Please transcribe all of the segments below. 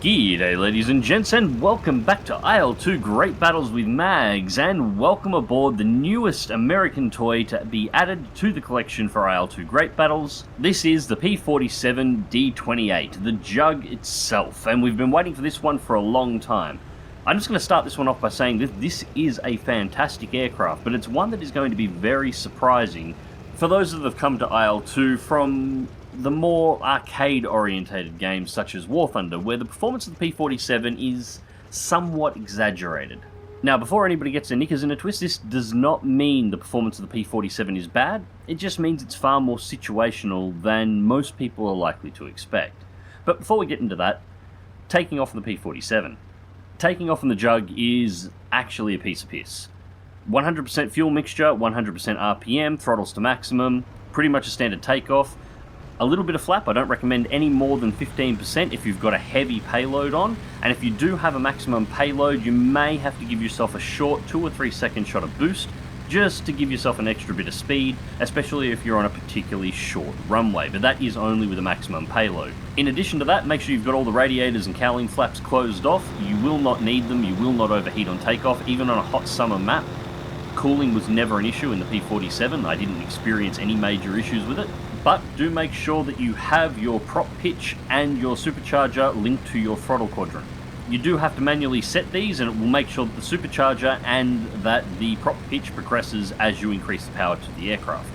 G'day ladies and gents, and welcome back to IL-2 Great Battles with Mags, and welcome aboard the newest American toy to be added to the collection for IL-2 Great Battles. This is the P-47D-28, the Jug itself, and we've been waiting for this one for a long time. I'm just going to start this one off by saying that this is a fantastic aircraft, but it's one that is going to be very surprising for those that have come to IL-2 from the more arcade-orientated games such as War Thunder, where the performance of the P-47 is somewhat exaggerated. Now, before anybody gets their knickers in a twist, this does not mean the performance of the P-47 is bad, it just means it's far more situational than most people are likely to expect. But before we get into that, taking off on the P-47. Taking off on the Jug is actually a piece of piss. 100% fuel mixture, 100% RPM, throttles to maximum, pretty much a standard takeoff. A little bit of flap, I don't recommend any more than 15% if you've got a heavy payload on, and if you do have a maximum payload, you may have to give yourself a short 2 or 3 second shot of boost, just to give yourself an extra bit of speed, especially if you're on a particularly short runway, but that is only with a maximum payload. In addition to that, make sure you've got all the radiators and cowling flaps closed off. You will not need them, you will not overheat on takeoff, even on a hot summer map. Cooling was never an issue in the P-47, I didn't experience any major issues with it. But do make sure that you have your prop pitch and your supercharger linked to your throttle quadrant. You do have to manually set these, and it will make sure that the supercharger and that the prop pitch progresses as you increase the power to the aircraft.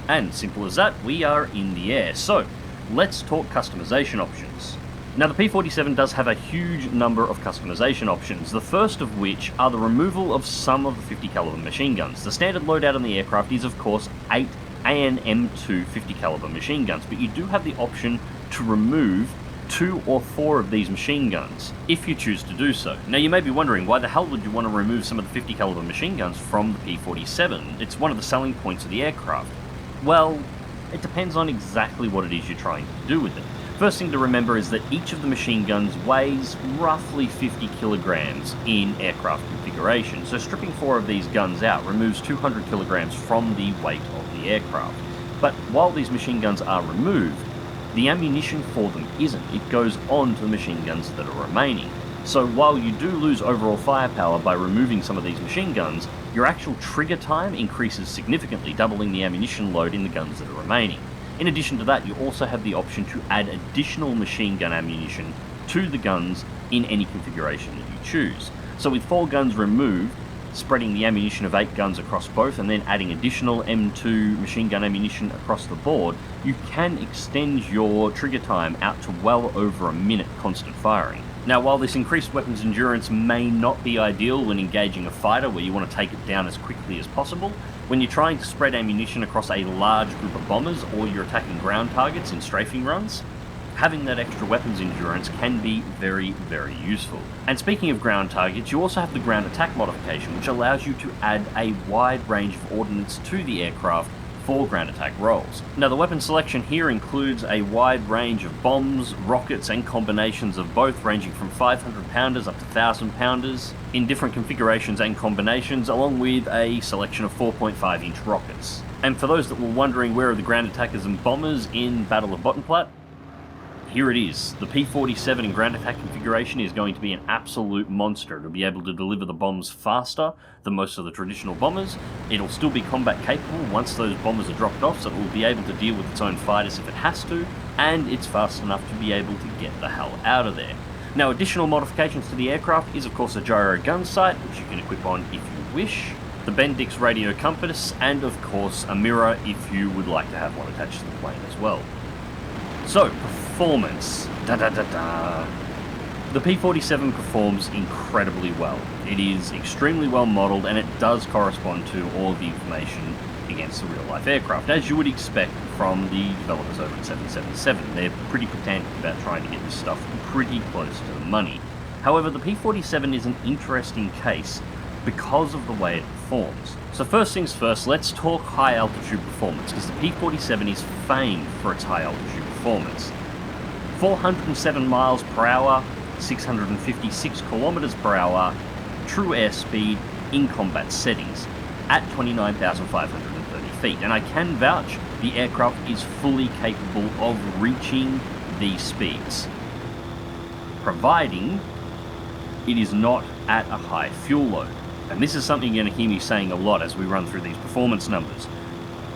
And simple as that, we are in the air. So let's talk customization options. Now, the P-47 does have a huge number of customization options, the first of which are the removal of some of the 50 caliber machine guns. The standard loadout on the aircraft is of course 8 Mk.II 50 caliber machine guns, but you do have the option to remove 2 or 4 of these machine guns, if you choose to do so. Now, you may be wondering, why the hell would you want to remove some of the 50 caliber machine guns from the P-47? It's one of the selling points of the aircraft. Well, it depends on exactly what it is you're trying to do with it. First thing to remember is that each of the machine guns weighs roughly 50 kilograms in aircraft configuration, so stripping 4 of these guns out removes 200 kilograms from the weight of the aircraft. But while these machine guns are removed, the ammunition for them isn't. It goes on to the machine guns that are remaining. So while you do lose overall firepower by removing some of these machine guns, your actual trigger time increases significantly, doubling the ammunition load in the guns that are remaining. In addition to that, you also have the option to add additional machine gun ammunition to the guns in any configuration that you choose. So with 4 guns removed, spreading the ammunition of 8 guns across both, and then adding additional M2 machine gun ammunition across the board, you can extend your trigger time out to well over a minute constant firing. Now, while this increased weapons endurance may not be ideal when engaging a fighter where you want to take it down as quickly as possible, when you're trying to spread ammunition across a large group of bombers or you're attacking ground targets in strafing runs, having that extra weapons endurance can be very, very useful. And speaking of ground targets, you also have the ground attack modification, which allows you to add a wide range of ordnance to the aircraft for ground attack roles. Now, the weapon selection here includes a wide range of bombs, rockets, and combinations of both, ranging from 500 pounders up to 1,000 pounders in different configurations and combinations, along with a selection of 4.5 inch rockets. And for those that were wondering where are the ground attackers and bombers in Battle of Bottenplatte, here it is. The P-47 in ground attack configuration is going to be an absolute monster. It'll be able to deliver the bombs faster than most of the traditional bombers. It'll still be combat capable once those bombers are dropped off, so it will be able to deal with its own fighters if it has to, and it's fast enough to be able to get the hell out of there. Now, additional modifications to the aircraft is of course a gyro gun sight, which you can equip on if you wish, the Bendix radio compass, and of course a mirror if you would like to have one attached to the plane as well. So, performance. The P-47 performs incredibly well. It is extremely well modelled, and it does correspond to all the information against the real-life aircraft, as you would expect from the developers over at 777. They're pretty pedantic about trying to get this stuff pretty close to the money. However, the P-47 is an interesting case because of the way it performs. So first things first, let's talk high altitude performance, because the P-47 is famed for its high altitude performance. 407 miles per hour, 656 kilometers per hour, true airspeed in combat settings at 29,530 feet. And I can vouch the aircraft is fully capable of reaching these speeds. providing it is not at a high fuel load. And this is something you're going to hear me saying a lot as we run through these performance numbers.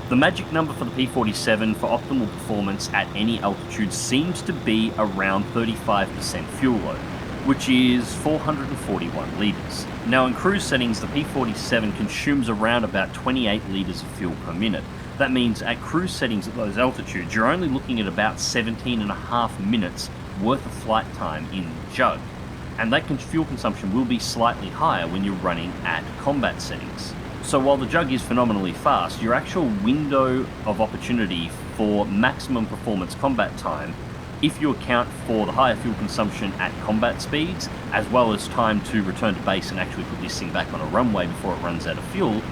The magic number for the P-47 for optimal performance at any altitude seems to be around 35% fuel load, which is 441 litres. Now in cruise settings, the P-47 consumes around about 28 litres of fuel per minute. That means at cruise settings at those altitudes, you're only looking at about 17.5 minutes worth of flight time in the jug. And that fuel consumption will be slightly higher when you're running at combat settings. So while the jug is phenomenally fast, your actual window of opportunity for maximum performance combat time, if you account for the higher fuel consumption at combat speeds, as well as time to return to base and actually put this thing back on a runway before it runs out of fuel,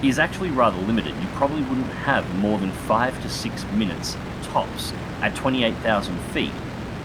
is actually rather limited. You probably wouldn't have more than 5 to 6 minutes tops at 28,000 feet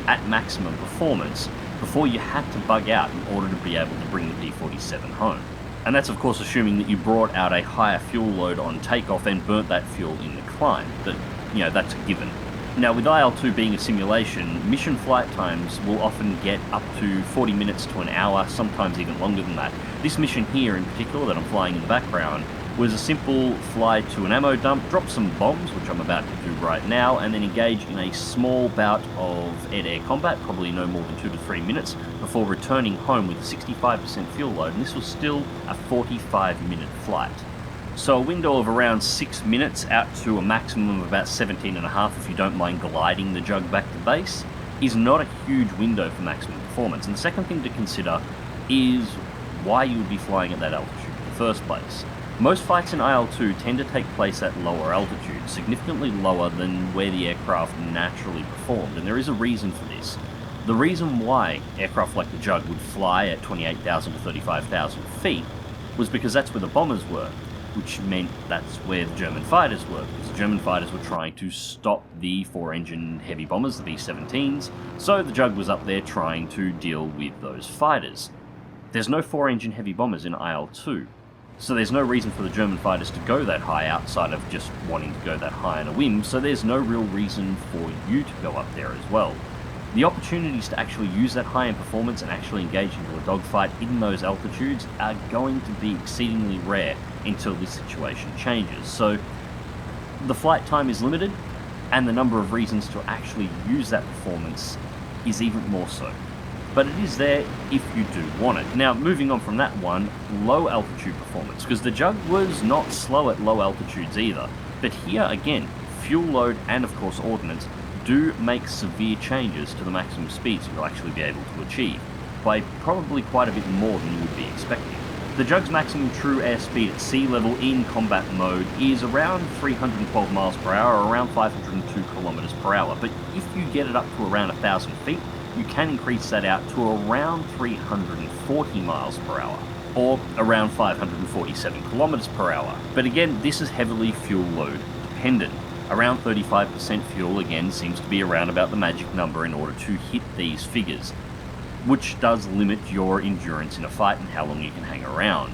at maximum performance before you had to bug out in order to be able to bring the P-47 home. And that's of course assuming that you brought out a higher fuel load on takeoff and burnt that fuel in the climb. But, that's a given. Now with IL-2 being a simulation, mission flight times will often get up to 40 minutes to an hour, sometimes even longer than that. This mission here in particular that I'm flying in the background was a simple fly to an ammo dump, drop some bombs, which I'm about to do right now, and then engage in a small bout of air-to-air combat, probably no more than 2 to 3 minutes, before returning home with 65% fuel load, and this was still a 45-minute flight. So a window of around 6 minutes out to a maximum of about 17.5 if you don't mind gliding the jug back to base, is not a huge window for maximum performance. And the second thing to consider is why you would be flying at that altitude in the first place. Most flights in IL-2 tend to take place at lower altitudes, significantly lower than where the aircraft naturally performed, and there is a reason for this. The reason why aircraft like the Jug would fly at 28,000 to 35,000 feet was because that's where the bombers were, which meant that's where the German fighters were, because the German fighters were trying to stop the 4-engine heavy bombers, the B-17s, so the Jug was up there trying to deal with those fighters. There's no 4-engine heavy bombers in IL-2. So there's no reason for the German fighters to go that high outside of just wanting to go that high on a whim, so there's no real reason for you to go up there as well. The opportunities to actually use that high in performance and actually engage into a dogfight in those altitudes are going to be exceedingly rare until this situation changes. So the flight time is limited, and the number of reasons to actually use that performance is even more so. But it is there if you do want it. Now, moving on from that one, low altitude performance, because the Jug was not slow at low altitudes either. But here, again, fuel load and of course ordnance do make severe changes to the maximum speeds you'll actually be able to achieve, by probably quite a bit more than you would be expecting. The Jug's maximum true airspeed at sea level in combat mode is around 312 miles per hour, or around 502 kilometers per hour, but if you get it up to around 1,000 feet, you can increase that out to around 340 miles per hour, or around 547 kilometers per hour. But again, this is heavily fuel load dependent. Around 35% fuel, again, seems to be around about the magic number in order to hit these figures, which does limit your endurance in a fight and how long you can hang around.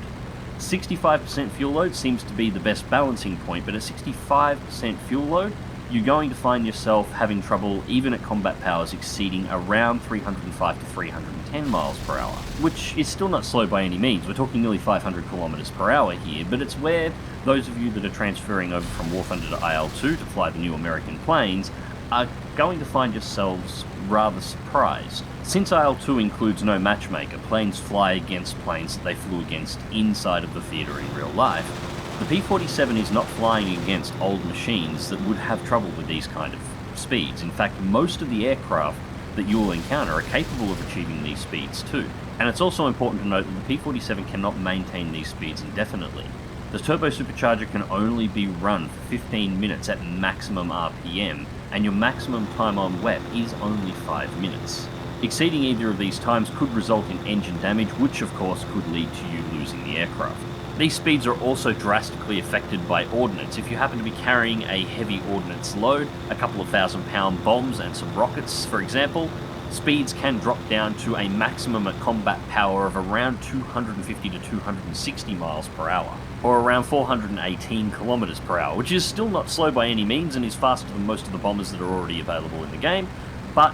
65% fuel load seems to be the best balancing point, but at 65% fuel load, you're going to find yourself having trouble even at combat powers exceeding around 305 to 310 miles per hour, which is still not slow by any means. We're talking nearly 500 kilometers per hour here, but it's where those of you that are transferring over from War Thunder to IL-2 to fly the new American planes are going to find yourselves rather surprised. Since IL-2 includes no matchmaker, planes fly against planes that they flew against inside of the theatre in real life, the P-47 is not flying against old machines that would have trouble with these kind of speeds. In fact, most of the aircraft that you will encounter are capable of achieving these speeds too. And it's also important to note that the P-47 cannot maintain these speeds indefinitely. The turbo supercharger can only be run for 15 minutes at maximum RPM, and your maximum time on wet is only 5 minutes. Exceeding either of these times could result in engine damage, which of course could lead to you losing the aircraft. These speeds are also drastically affected by ordnance. If you happen to be carrying a heavy ordnance load, a couple of 1,000-pound bombs and some rockets, for example, speeds can drop down to a maximum at combat power of around 250 to 260 miles per hour, or around 418 kilometers per hour, which is still not slow by any means and is faster than most of the bombers that are already available in the game, but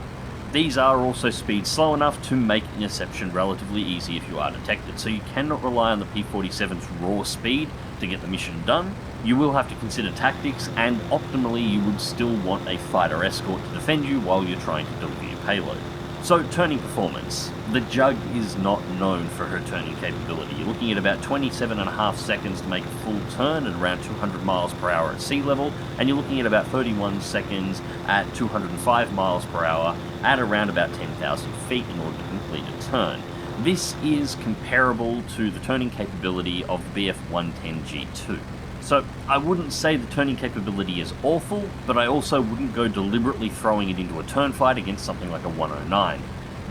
These are also speeds slow enough to make interception relatively easy if you are detected, so you cannot rely on the P-47's raw speed to get the mission done. You will have to consider tactics, and optimally you would still want a fighter escort to defend you while you're trying to deliver your payload. So, turning performance. The Jug is not known for her turning capability. You're looking at about 27.5 seconds to make a full turn at around 200 miles per hour at sea level, and you're looking at about 31 seconds at 205 miles per hour at around about 10,000 feet in order to complete a turn. This is comparable to the turning capability of the BF-110G2. So I wouldn't say the turning capability is awful, but I also wouldn't go deliberately throwing it into a turn fight against something like a 109.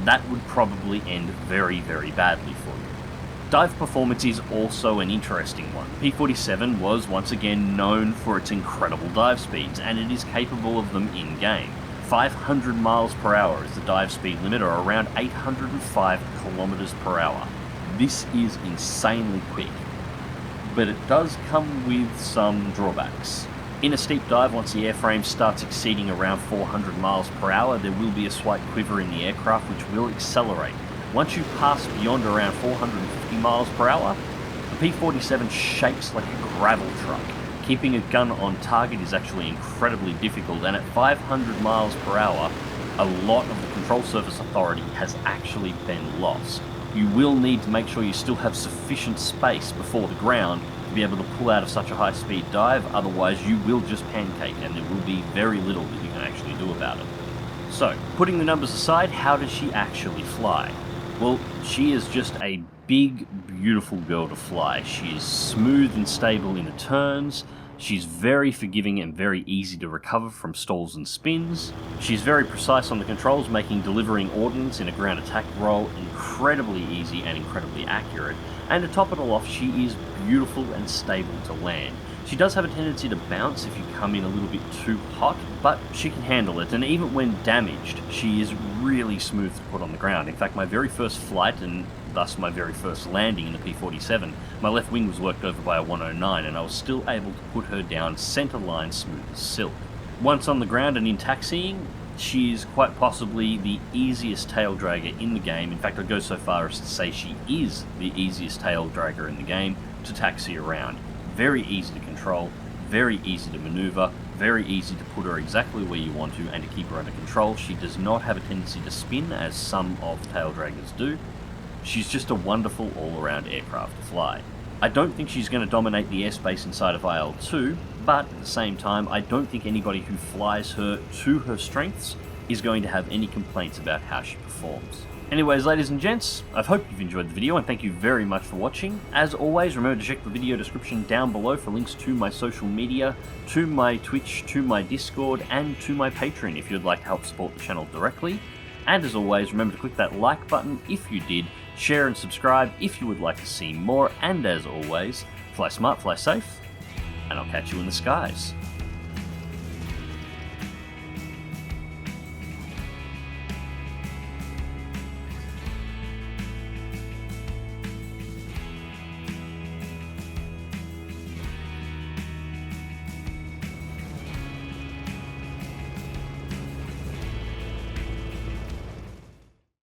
That would probably end very, very badly for you. Dive performance is also an interesting one. P-47 was once again known for its incredible dive speeds, and it is capable of them in-game. 500 miles per hour is the dive speed limit, or around 805 kilometers per hour. This is insanely quick, but it does come with some drawbacks. In a steep dive, once the airframe starts exceeding around 400 miles per hour, there will be a slight quiver in the aircraft which will accelerate. Once you pass beyond around 450 miles per hour, the P-47 shakes like a gravel truck. Keeping a gun on target is actually incredibly difficult, and at 500 miles per hour, a lot of the control surface authority has actually been lost. You will need to make sure you still have sufficient space before the ground to be able to pull out of such a high-speed dive, otherwise you will just pancake and there will be very little that you can actually do about it. So, putting the numbers aside, how does she actually fly? Well, she is just a big, beautiful girl to fly. She is smooth and stable in the turns. She's very forgiving and very easy to recover from stalls and spins. She's very precise on the controls, making delivering ordnance in a ground attack role incredibly easy and incredibly accurate. And to top it all off, she is beautiful and stable to land. She does have a tendency to bounce if you come in a little bit too hot, but she can handle it, and even when damaged, she is really smooth to put on the ground. In fact, my very first flight, and thus my very first landing in the P-47, my left wing was worked over by a 109, and I was still able to put her down centre line smooth as silk. Once on the ground and in taxiing, she is quite possibly the easiest tail dragger in the game. In fact, I'd go so far as to say she is the easiest tail dragger in the game to taxi around. Very easy to control, very easy to maneuver, very easy to put her exactly where you want to and to keep her under control. She does not have a tendency to spin as some of tail draggers do. She's just a wonderful all-around aircraft to fly. I don't think she's going to dominate the airspace inside of IL-2, but at the same time, I don't think anybody who flies her to her strengths is going to have any complaints about how she performs. Anyways, ladies and gents, I hope you've enjoyed the video and thank you very much for watching. As always, remember to check the video description down below for links to my social media, to my Twitch, to my Discord, and to my Patreon if you'd like to help support the channel directly. And as always, remember to click that like button if you did, share and subscribe if you would like to see more, and as always, fly smart, fly safe, and I'll catch you in the skies.